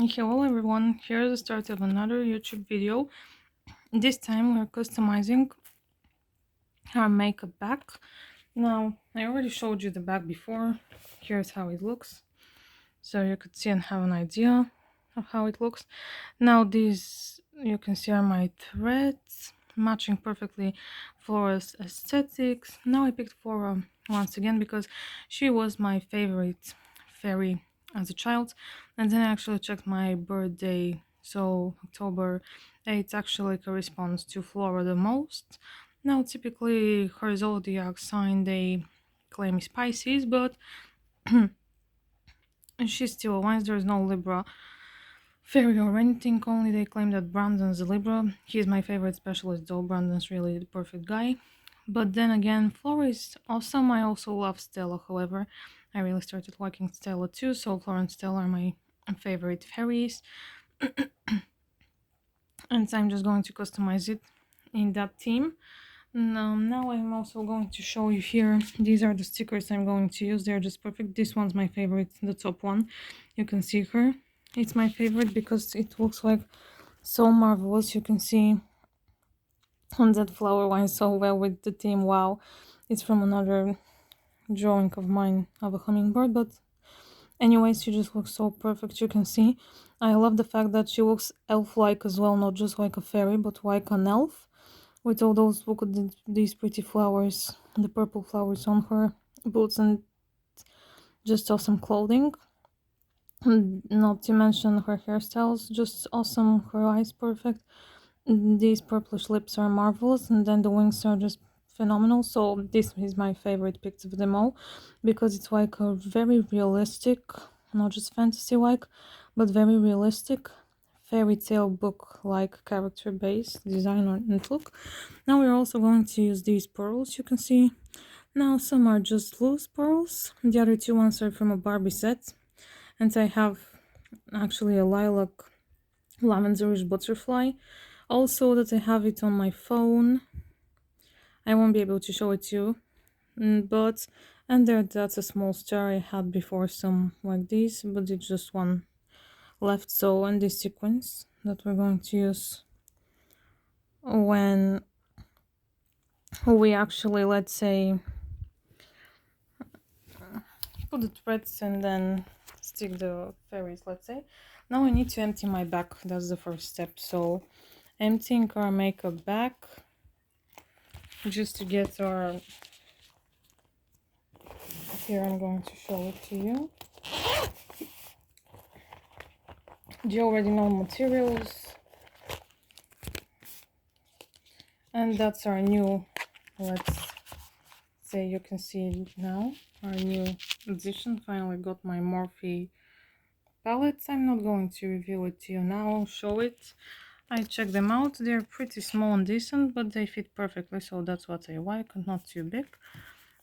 Hello everyone, here's the start of another YouTube video. This time we're customizing our makeup bag. Now, I already showed you the bag before. Here's how it looks. So you could see and have an idea of how it looks. Now these, you can see, are my threads, matching perfectly Flora's aesthetics. Now I picked Flora once again because she was my favorite fairy as a child. And then I actually checked my birthday, so October 8th actually corresponds to Flora the most. Now typically her zodiac sign they claim is Pisces, but she's still a Once there's no Libra fairy or anything, only they claim that Brandon's a Libra. He's my favorite specialist though, Brandon's really the perfect guy. But then again, Flora is awesome. I also love Stella, however. I really started liking Stella too, so Flora and Stella are my favorite fairies. And I'm just going to customize it in that theme. Now I'm also going to show you here. These are the stickers I'm going to use. They're just perfect. This one's my favorite, the top one. You can see her. It's my favorite because it looks like so marvelous. You can see on that flower line so well with the theme. Wow, it's from another drawing of mine of a hummingbird, but anyways, she just looks so perfect. You can see I love the fact that she looks elf-like as well, not just like a fairy but like an elf, with all those, look at these pretty flowers, the purple flowers on her boots, and just awesome clothing. And not to mention her hairstyles, just awesome, her eyes perfect. These purplish lips are marvelous, and then the wings are just phenomenal. So this is my favorite pick of them all because it's like a very realistic, not just fantasy like, but very realistic fairy tale book like character based design and look. Now we're also going to use these pearls, you can see. Now some are just loose pearls, the other two ones are from a Barbie set, and I have actually a lilac lavenderish butterfly. Also that I have it on my phone. I won't be able to show it to you, but and that's a small star. I had before some like this, but it's just one left. So in this sequence that we're going to use when we actually, let's say, put the threads and then stick the fairies, let's say. Now I need to empty my bag. That's the first step. So emptying our makeup bag just to get our, here I'm going to show it to you. You already know materials, and that's our new, let's say, you can see it now, our new addition. Finally got my Morphe palettes. I'm not going to reveal it to you now, show it. I checked them out. They're pretty small and decent, but they fit perfectly, so that's what I like, not too big.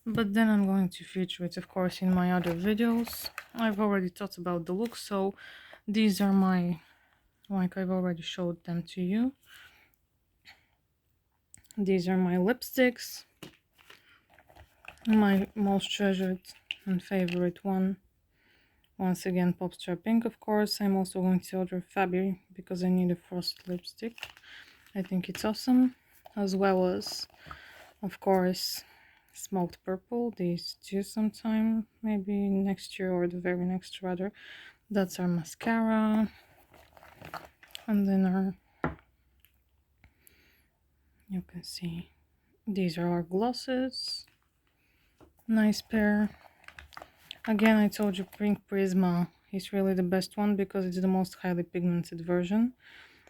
But then I'm going to feature it, of course, in my other videos. I've already thought about the look, so these are my, like I've already showed them to you. These are my lipsticks. My most treasured and favorite one, once again, Popstar Pink, of course. I'm also going to order Fabi because I need a frost lipstick. I think it's awesome. As well as, of course, Smoked Purple. These two sometime, maybe next year or the very next rather. That's our mascara. And then our, you can see, these are our glosses. Nice pair. Again, I told you Pink Prisma is really the best one because it's the most highly pigmented version.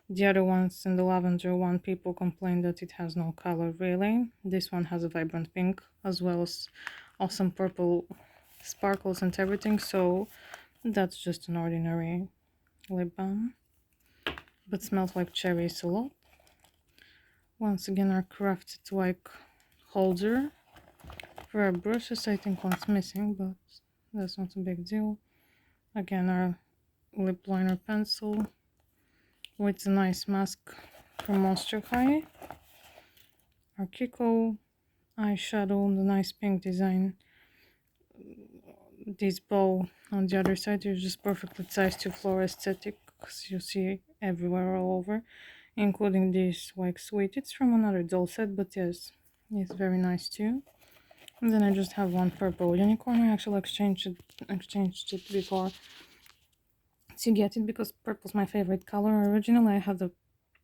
The other ones, in the lavender one, people complain that it has no color really. This one has a vibrant pink as well as awesome purple sparkles and everything, so that's just an ordinary lip balm, but smells like cherries a lot. Once again, our crafted like holder for our brushes. I think one's missing, but that's not a big deal. Again, our lip liner pencil with a nice mask from Monster High. Our Kiko eyeshadow, the nice pink design. this bow on the other side is just perfectly sized to floor aesthetic, you see everywhere all over, including this wax suite. It's from another doll set, but yes, it's very nice too. And then I just have one purple unicorn. I actually exchanged it before to get it because purple's my favorite color. Originally I had the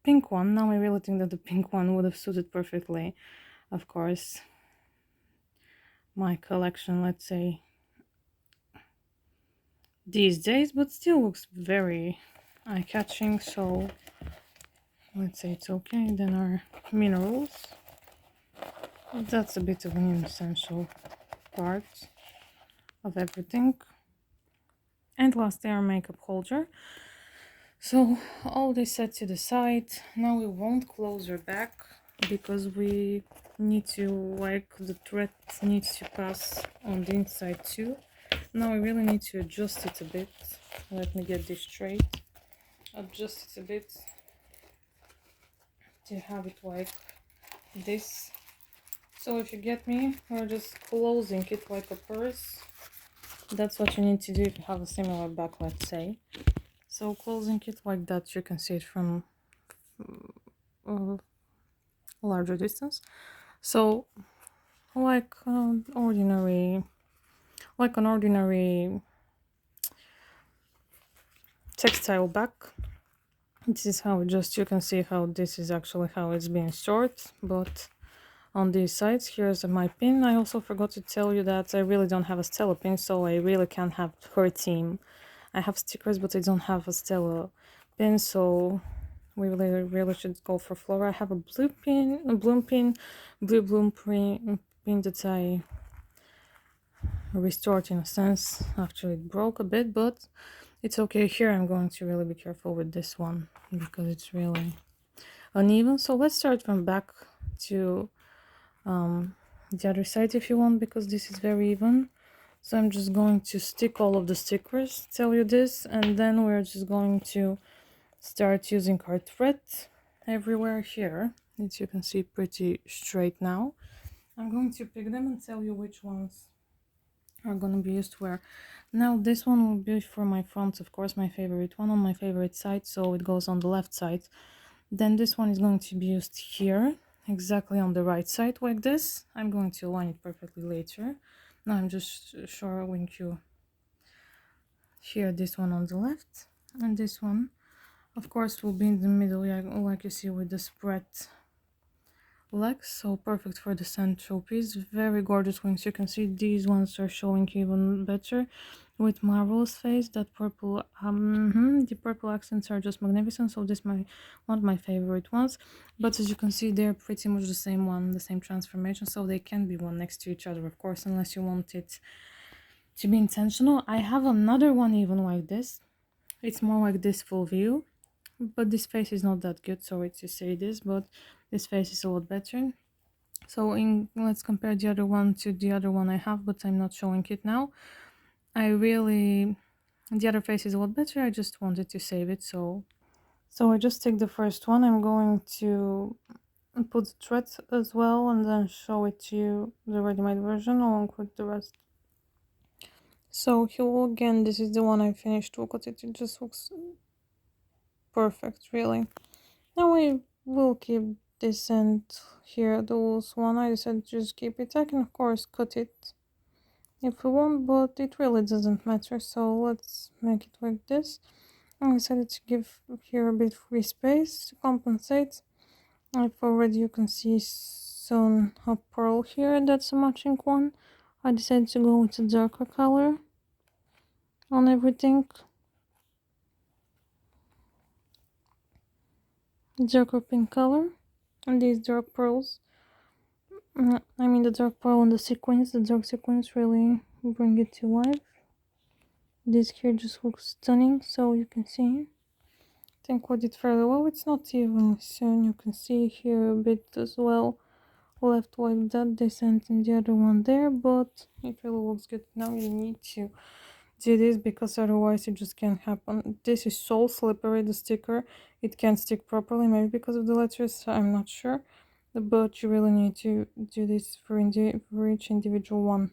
pink one. Now I really think that the pink one would have suited perfectly, of course, my collection, let's say, these days, but still looks very eye-catching, so let's say it's okay. Then our minerals, that's a bit of an essential part of everything. And lastly, our makeup holder. So all this set to the side. Now we won't close her back because we need to, like, the thread needs to pass on the inside too. Now I really need to adjust it a bit. Let me get this straight. Adjust it a bit to have it like this. So if you get me, we're just closing it like a purse. That's what you need to do if you have a similar back, let's say. So closing it like that, you can see it from a larger distance. So like an ordinary textile bag. This is how you can see how this is actually how it's being stored, but on these sides, here's my pin. I also forgot to tell you that I really don't have a Stella pin, so I really can't have her team. I have stickers, but I don't have a Stella pin, so we really should go for Flora. I have a blue bloom pin that I restored in a sense after it broke a bit, but it's okay. Here I'm going to really be careful with this one because it's really uneven. So let's start from back to the other side if you want, because this is very even. So I'm just going to stick all of the stickers, tell you this, and then we're just going to start using our thread everywhere here. As you can see, pretty straight now. I'm going to pick them and tell you which ones are going to be used where. Now this one will be for my front, of course, my favorite one on my favorite side, so it goes on the left side. Then this one is going to be used here, exactly on the right side like this. I'm going to align it perfectly later. Now I'm just showing you here this one on the left, and this one of course will be in the middle, yeah, like you see, with the spread legs, so perfect for the central piece. Very gorgeous wings. You can see these ones are showing even better with marvelous face. That purple the purple accents are just magnificent, so this one of my favorite ones. But as you can see, they're pretty much the same one, the same transformation, so they can be one next to each other, of course, unless you want it to be intentional. I have another one even like this. It's more like this full view, but this face is not that good, sorry to say this, but this face is a lot better. So let's compare the other one to the other one I have, but I'm not showing it now. The other face is a lot better. I just wanted to save it, so I just take the first one. I'm going to put the thread as well and then show it to you, the ready-made version, along with the rest. So here again, this is the one I finished. Look at it, it just looks perfect, really. Now I will keep this end here, the loose one. I decided to just keep it. I can of course cut it if we want, but it really doesn't matter, so let's make it like this. I decided to give here a bit free space to compensate. I've already, you can see, sewn a pearl here, that's a matching one. I decided to go with a darker color on everything. Darker pink color and these dark pearls. I mean the dark pearl and the dark sequins really bring it to life. This here just looks stunning, so you can see. I think we did fairly well. It's not even soon. You can see here a bit as well, left like that, this end and the other one there, but it really looks good. Now you need to do this because otherwise it just can't happen. This is so slippery, the sticker, it can't stick properly, maybe because of the letters, I'm not sure, but you really need to do this for each individual one.